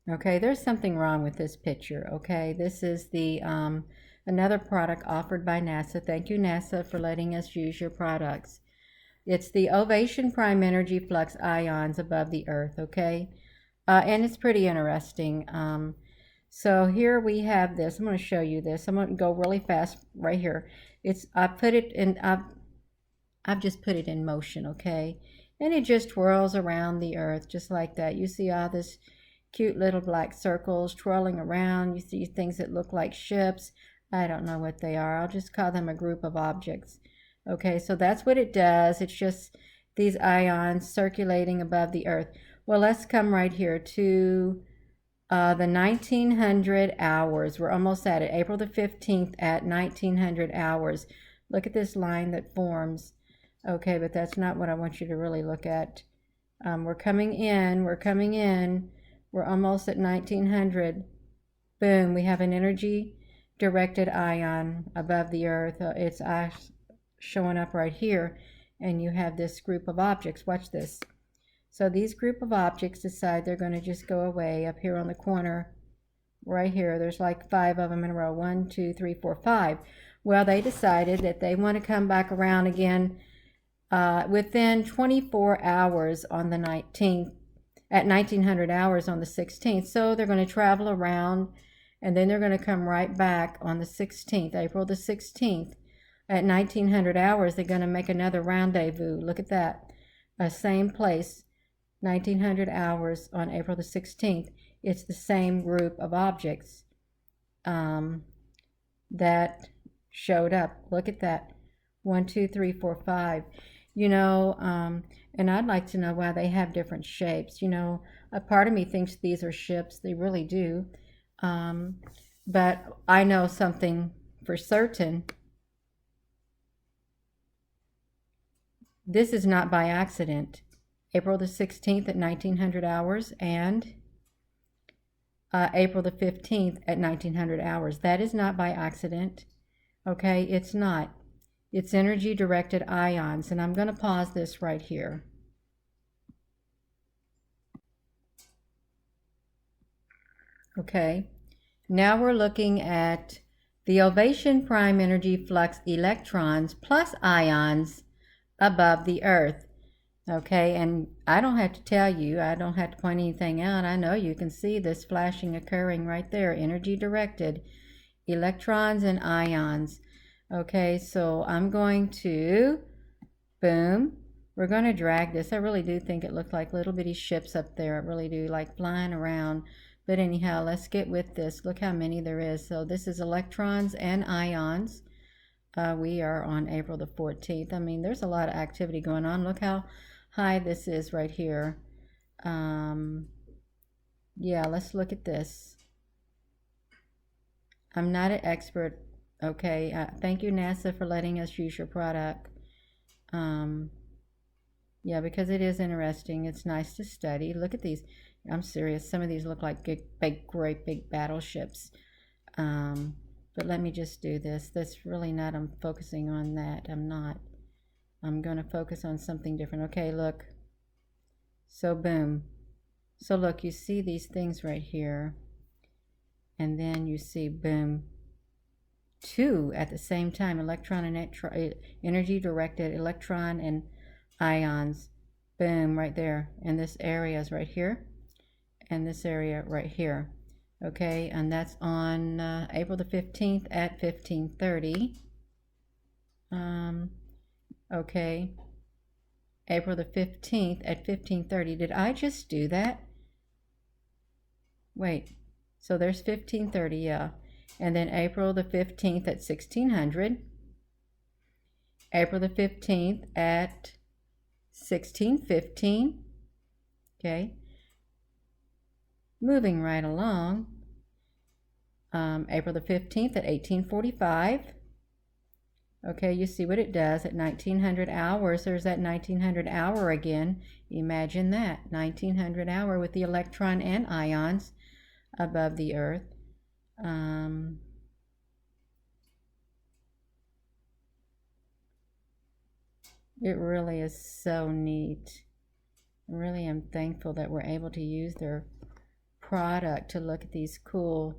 Okay, there's something wrong with this picture. Okay, this is the another product offered by NASA. Thank you, NASA, for letting us use your products. It's the Ovation Prime Energy Flux Ions above the Earth. Okay, and it's pretty interesting. So here we have this. I'm going to show you this. I'm going to go really fast right here. I've just put it in motion. Okay, and it just twirls around the Earth just like that. You see all this cute little black circles twirling around. You see things that look like ships. I don't know what they are. I'll just call them a group of objects. Okay, so that's what it does. It's just these ions circulating above the Earth. Well, let's come right here to the 1900 hours. We're almost at it. April the 15th at 1900 hours. Look at this line that forms. Okay, but that's not what I want you to really look at. We're coming in. We're almost at 1900. Boom, we have an energy-directed ion above the Earth. It's showing up right here, and you have this group of objects. Watch this. So these group of objects decide they're going to just go away up here on the corner. Right here, there's like 5 of them in a row. 1, 2, 3, 4, 5. Well, they decided that they want to come back around again within 24 hours on the 19th. At 1900 hours on the 16th. So they're going to travel around, and then they're going to come right back on the 16th, April the 16th. At 1900 hours, they're going to make another rendezvous. Look at that. Same place, 1900 hours on April the 16th. It's the same group of objects that showed up. Look at that. 1, 2, 3, 4, 5. You know, and I'd like to know why they have different shapes. You know, a part of me thinks these are ships. They really do. But I know something for certain. This is not by accident. April the 16th at 1900 hours and April the 15th at 1900 hours. That is not by accident. Okay, it's not. It's energy-directed ions, and I'm going to pause this right here. Okay, now we're looking at the Ovation Prime Energy Flux electrons plus ions above the Earth. Okay, and I don't have to tell you, I don't have to point anything out. I know you can see this flashing occurring right there, energy-directed electrons and ions. Okay, so I'm going to, boom, we're going to drag this. I really do think it looked like little bitty ships up there. I really do, like flying around. But anyhow, let's get with this. Look how many there is. So this is electrons and ions. We are on April the 14th. I mean, there's a lot of activity going on. Look how high this is right here. Yeah, let's look at this. I'm not an expert. Okay, thank you, NASA, for letting us use your product. Yeah, because it is interesting. It's nice to study. Look at these. I'm serious. Some of these look like great big battleships. But let me just do this. That's really not, I'm focusing on that. I'm not. I'm going to focus on something different. Okay, look. So, boom. So, look, you see these things right here. And then you see, boom, 2 at the same time, electron and energy directed electron and ions. Boom, right there. And this area is right here. And this area right here. Okay, and that's on April the 15th at 15:30. Okay, April the 15th at 15:30. Did I just do that? Wait, so there's 15:30, yeah. And then April the 15th at 1600. April the 15th at 1615. Okay. Moving right along. April the 15th at 1845. Okay, you see what it does at 1900 hours. There's that 1900 hour again. Imagine that, 1900 hour with the electron and ions above the Earth. It really is so neat. I really am thankful that we're able to use their product to look at these cool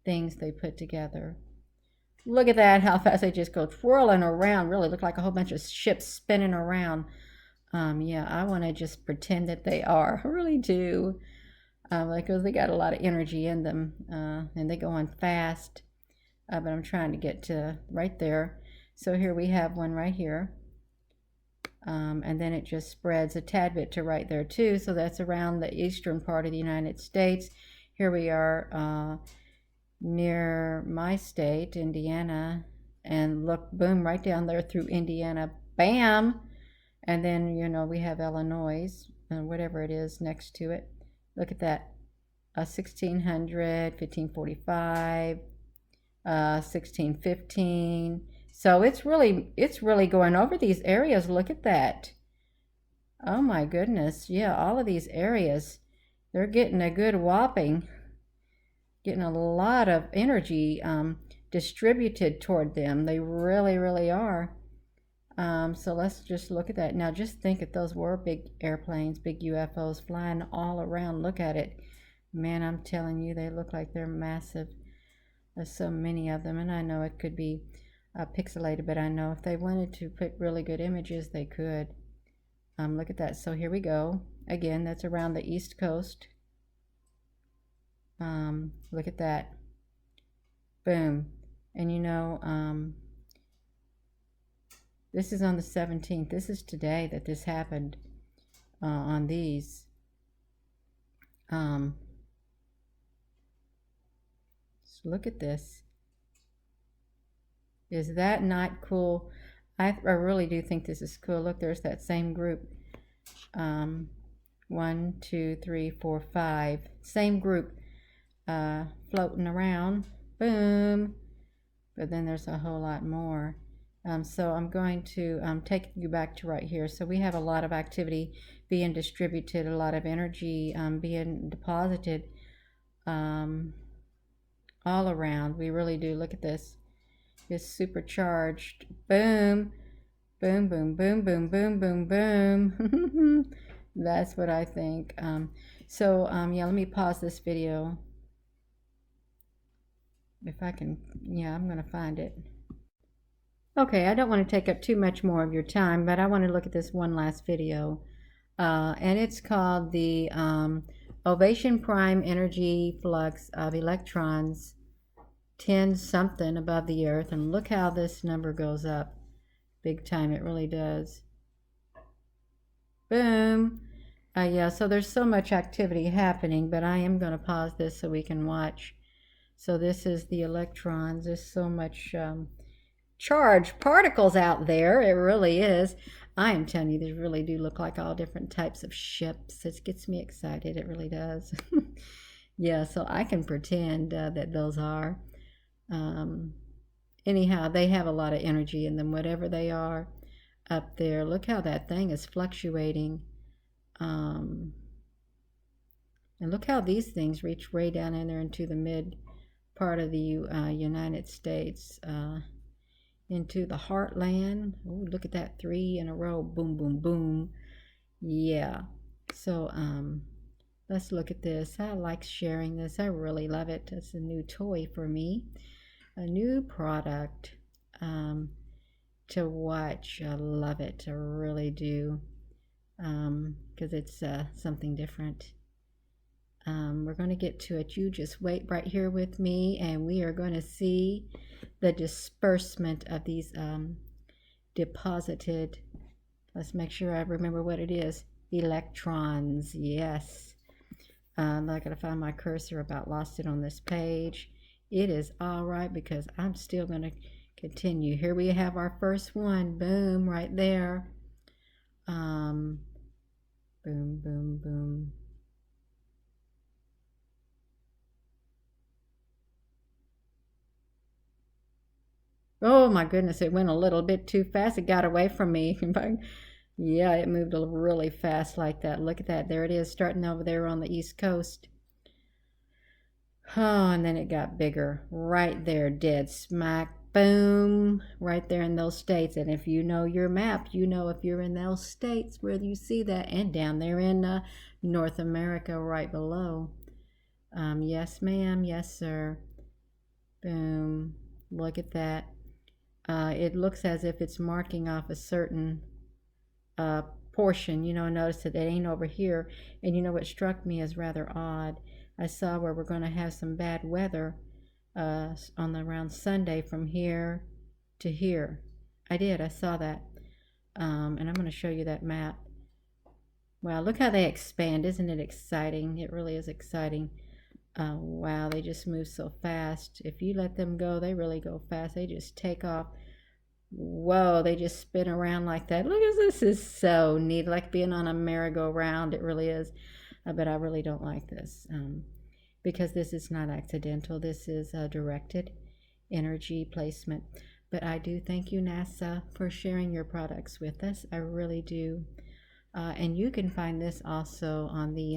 things they put together. Look at that, how fast they just go twirling around. Really look like a whole bunch of ships spinning around. Yeah, I want to just pretend that they are. I really do. Because they got a lot of energy in them, and they go on fast. But I'm trying to get to right there. So here we have one right here. And then it just spreads a tad bit to right there too. So that's around the eastern part of the United States. Here we are near my state, Indiana. And look, boom, right down there through Indiana. Bam! And then, you know, we have Illinois, whatever it is next to it. Look at that. 1600, 1545, 1615. So it's really going over these areas. Look at that. Oh my goodness. Yeah, all of these areas, they're getting a good whopping, getting a lot of energy distributed toward them. They really, really are. So let's just look at that. Now just think if those were big airplanes, big UFOs flying all around. Look at it. Man, I'm telling you, they look like they're massive. There's so many of them, and I know it could be pixelated, but I know if they wanted to put really good images, they could. Look at that. So here we go. Again, that's around the East Coast. Look at that. Boom. And you know, this is on the 17th. This is today that this happened on these. So look at this. Is that not cool? I really do think this is cool. Look, there's that same group. 1, 2, 3, 4, 5. Same group floating around. Boom. But then there's a whole lot more. So I'm going to take you back to right here. So we have a lot of activity being distributed, a lot of energy being deposited all around. We really do. Look at this. It's supercharged. Boom. Boom, boom, boom, boom, boom, boom, boom. That's what I think. Yeah, let me pause this video. If I can, yeah, I'm going to find it. Okay, I don't want to take up too much more of your time, but I want to look at this one last video. And it's called the Ovation Prime Energy Flux of Electrons 10 something above the Earth. And look how this number goes up. Big time, it really does. Boom. Yeah, so there's so much activity happening, but I am going to pause this so we can watch. So this is the electrons. There's so much charged particles out there. It really is. I am telling you, these really do look like all different types of ships. It gets me excited. It really does. Yeah, so I can pretend that those are. Anyhow, they have a lot of energy in them, whatever they are up there. Look how that thing is fluctuating. And look how these things reach way down in there into the mid part of the United States. Into the heartland. Oh, look at that, 3 in a row. Boom, boom, boom. Yeah. So let's look at this. I like sharing this. I really love it. It's a new toy for me, a new product to watch. I love it. I really do, because it's something different. We're going to get to it. You just wait right here with me, and we are going to see the disbursement of these deposited, let's make sure I remember what it is, electrons. Yes. I gotta find my cursor, about lost it on this page. It is all right, because I'm still going to continue. Here we have our first one. Boom, right there. Boom, boom, boom. Oh my goodness, it went a little bit too fast. It got away from me. Yeah, it moved really fast like that. Look at that. There it is, starting over there on the East Coast. Oh, and then it got bigger right there, dead smack Boom, right there in those states. And if you know your map, you know if you're in those states where you see that, and down there in North America right below. Yes, ma'am. Yes, sir. Boom. Look at that. It looks as if it's marking off a certain uh, portion. Notice that it ain't over here. And you know what struck me as rather odd? I saw where we're going to have some bad weather on around Sunday from here to here. I saw that. And I'm going to show you that map. Wow, look how they expand. Isn't it exciting? It really is exciting. Wow, they just move so fast. If you let them go, they really go fast. They just take off. Whoa, they just spin around like that. Look at this. Is so neat. Like being on a merry-go-round. It really is. But I really don't like this because this is not accidental. This is directed energy placement. But I do thank you, NASA, for sharing your products with us. I really do. And you can find this also on the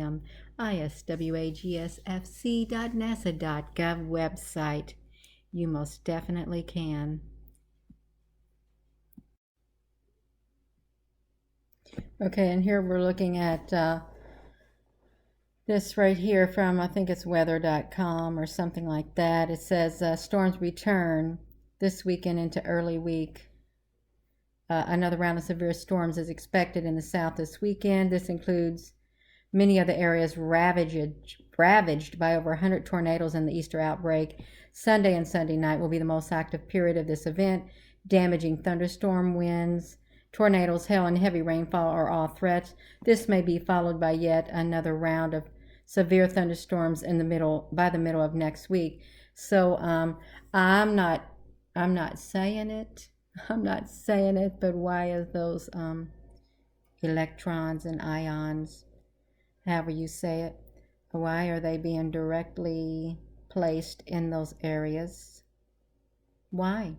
iswagsfc.nasa.gov website. You most definitely can. Okay, and here we're looking at this right here from, I think it's weather.com or something like that. It says storms return this weekend into early week. Another round of severe storms is expected in the south this weekend. This includes many of the areas ravaged by over 100 tornadoes in the Easter outbreak. Sunday and Sunday night will be the most active period of this event. Damaging thunderstorm winds, tornadoes, hail, and heavy rainfall are all threats. This may be followed by yet another round of severe thunderstorms by the middle of next week. So I'm not saying it. I'm not saying it, but why is those electrons and ions, however you say it, why are they being directly placed in those areas? Why?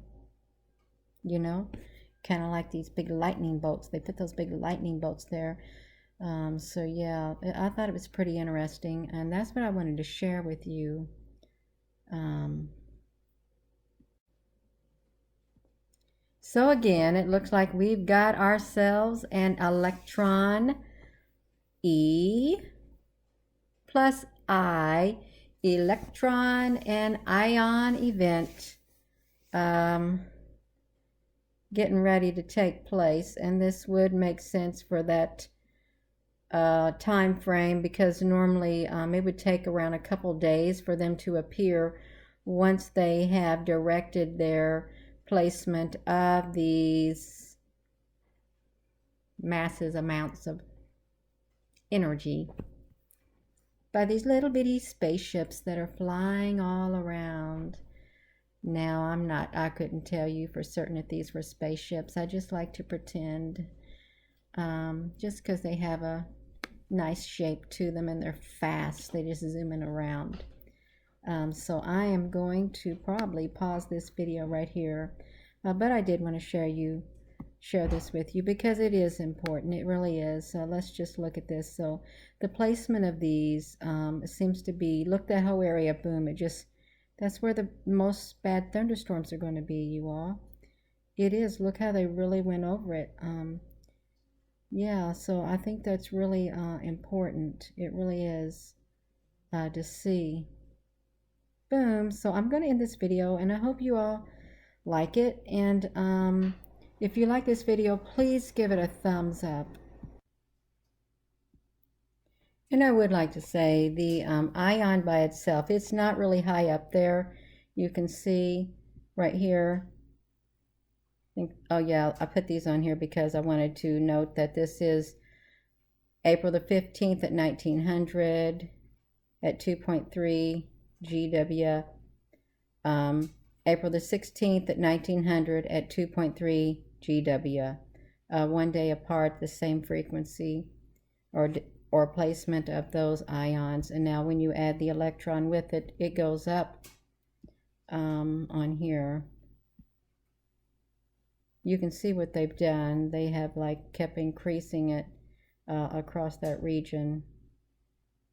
Kind of like these big lightning bolts. They put those big lightning bolts there. So yeah, I thought it was pretty interesting, and that's what I wanted to share with you. So again, it looks like we've got ourselves an electron E plus I, electron and ion event getting ready to take place. And this would make sense for that time frame, because normally it would take around a couple days for them to appear once they have directed their placement of these massive amounts of energy by these little bitty spaceships that are flying all around. Now, I couldn't tell you for certain if these were spaceships. I just like to pretend, just because they have a nice shape to them and they're fast. They just zooming around. So I am going to probably pause this video right here, but I did want to share this with you because it is important. It really is. So let's just look at this. So the placement of these seems to be, look, that whole area, boom, that's where the most bad thunderstorms are going to be, you all. It is. Look how they really went over it. Yeah, so I think that's really important. It really is to see. Boom. So I'm going to end this video, and I hope you all like it. And if you like this video, please give it a thumbs up. And I would like to say the ion by itself, it's not really high up there. You can see right here. Oh yeah, I put these on here because I wanted to note that this is April the 15th at 1900 at 2.3 GW. April the 16th at 1900 at 2.3 GW. 1 day apart, the same frequency or placement of those ions. And now when you add the electron with it, it goes up on here. You can see what they've done. They have like kept increasing it across that region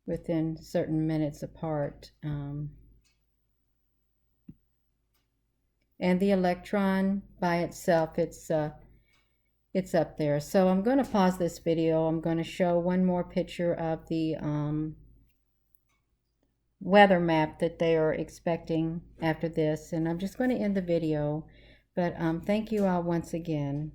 within certain minutes apart. And the electron by itself, it's up there. So I'm going to pause this video. I'm going to show one more picture of the weather map that they are expecting after this, and I'm just going to end the video. But thank you all once again.